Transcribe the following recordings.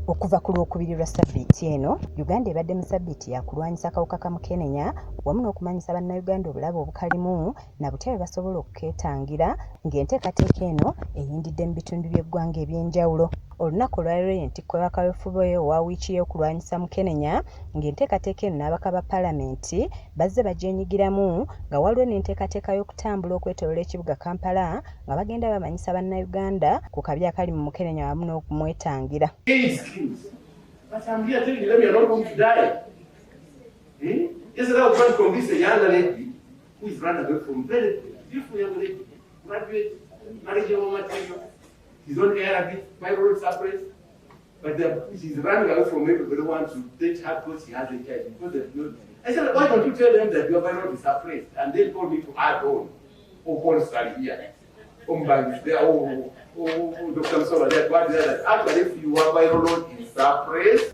Okuva ku Lwokubiri lwa Ssabbiiti eno, Uganda ebadde mu Ssabbiiti ya kulwanyisa akawuka ka Mukenenya wamu n'okumanyisa bannayuganda obulabe obukalimu na butya bwe basobola okukeetangira ng'enteekateeka eno eyindidde mu bitundu by'eggwanga eby'enjawulo. Olunaku olwaliro y'entikko y'akaweefube owa wiiki y'okulwanyisa Mukenenya ng'enteekateeka eno n'abaka ba Paalamenti bazze bagyenyigiramu nga waliwo n'enteekateeka y'okutambula okwetooloola ekibuga Kampala nga bagenda bamanyisa bannayuganda ku kabi akali mu Mukenenya wamu n'okumwetangira. But I'm here telling you that we are not going to die. Yesterday I was trying to convince a young lady who is running away from very beautiful young lady, graduate, marriageable material. She's on air a bit, fibroid suppressed, but she's running away from everybody who wants to take her because she has a child. I said, why don't you tell them that your fibroid is suppressed? And they told me to add on. Oh, Paul started here.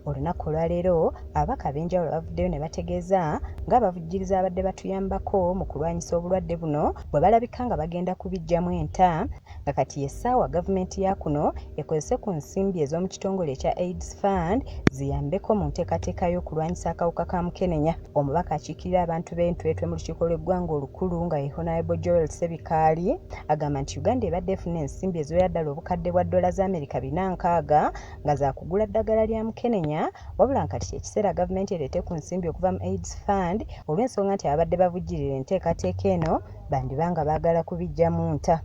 Olunaku olwaleero ababaka ab'enjawulo bavuddeyo ne bategeeza ng'abavujjiriza abadde batuyambako mu kulwanyisa obulwadde buno bwe balabika nga bagenda kubiggyamu enta nga kati essaawa gavumenti ya kuno ekozese ku nsimbi ez'omu kitongole ekya AIDS Fund ziyambeko mu nteekateeka y'okulwanyisa akawuka ka Mukenenya. Omubaka akiikirira abantu b'Entwetwe mu lukiiko lw'eggwanga olukulu nga ye Honorable Joel Ssebikaali agamba nti Uganda ebadde efuna ensimbi eziwera ddala obukadde bwa $4 460 nga za kugula ddagala lya Mukenenya, wabula nkati ky'ekiseera gavumenti ereete ku nsimbi okuva mu AIDS Fund olw'ensonga nti abadde bavujjirira enteekateeka eno bandibanga baagala kubiggyamu nta.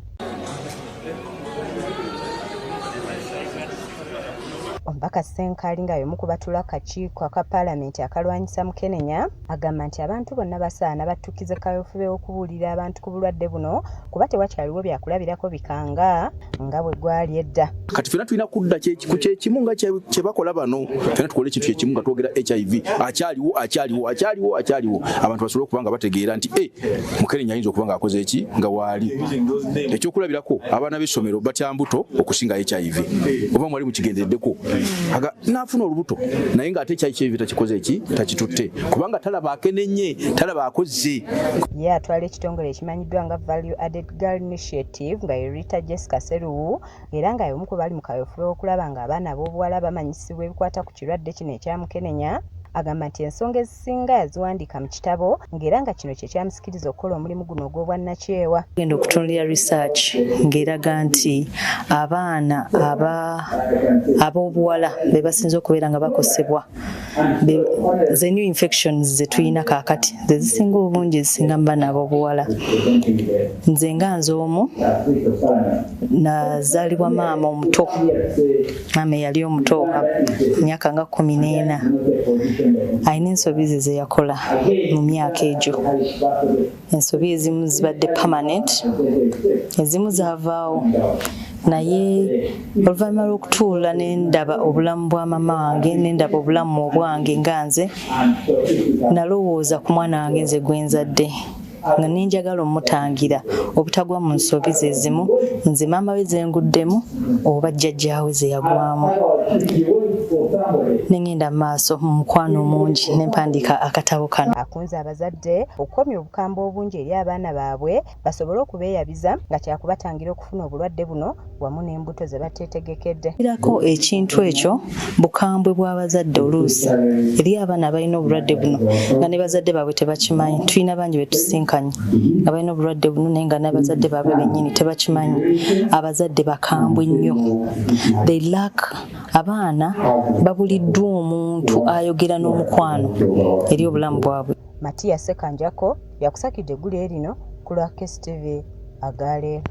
Omubaka Ssenkaali nga y'omu ku batuula akakiiko aka Paalamenti akalwanyisa Mukenenya agamba nti abantu bonna basaana battukize kaweefube okubuulira abantu ku bulwadde buno kuba tewakyaliwo byakulabirako bikanga nga bwe gwali edda. Kati ffenna tulina kudda ku kyekimu nga kye bakola bano, ffenna tukole ekintu kyekimu nga twogera HIV akyaliwo abantu basobole okuba nga bategeera nti Mukenenya ayinza okuba ng'akoze eki nga waali. Ekyokulabirako abaana b'essomero batya mbuto okusinga HIV oba mwali mukigendereddeko n'afuna olubuto naye ng'ate HIV takikoze eki takitutte kubanga talaba akenenye talaba akoze. Ye atwala ekitongole ekimanyiddwa nga Value Added Girl Initiative nga ye Rita Jessica Seruwu era nga y'omu ku bali mu kaweefube okulaba ng'abaana b'obuwala bamanyisibwa ebikwata ku kirwadde kino ekya Mukenenya. Agamba nti ensonga ezisinga yaziwandiika mu kitabo ng'era nga kino kye kyamusikiriza okukola omulimu guno ogw'obwannakyewa. Genda okutunuulira research ng'eraga nti abaana ab'obuwala be basinze okubeera nga bakosebwa ze new infections ze tulina kaakati ze zisinga obungi zisinga mu baana ab'obuwala. Nze nga nze omu nazaalibwa maama omuto, maama eyali omuto myaka nga 14. Ayina ensobi ze ze yakola mu myaka egyo. Ensobi ezimu zibadde permanent, ezimu zaavaawo. Naye oluvannyuma lw'okutuula ne ndaba obulamu bwa mama wange ne ndaba obulamu obwange nga nze, nalowooza ku mwana wange nze gwe nzadde nga ninjagala omutangira obutagwa mu nsobi ze ezimu nze maama we ze nguddemu oba jjajjaawe ze yagwamu. Nengenda maaso mu mukwano mungi n'empandiika akatabo kano. Akunze abazadde okukomya obukambwe obungi eri abaana baabwe basobole okubeeyabiza nga kyakubatangira okufuna obulwadde buno wamu n'embuto ze bateetegekedde. Irako ekintu ekyo bukambwe bw'abazadde oluusi eri abaana abalina obulwadde buno nga ne bazadde baabwe tebakimanyi. Tulina bangi be tusinkanye nga balina obulwadde buno naye nga n'abazadde baabwe bennyini tebakimanyi. Abazadde bakambwe nnyo. They lack abaana babuliddwa omuntu ayogera n'omukwano eri obulamu bwabwe. Matiya Sekanjako yakusakidde eggulu erino ku lwa KSTV Agale.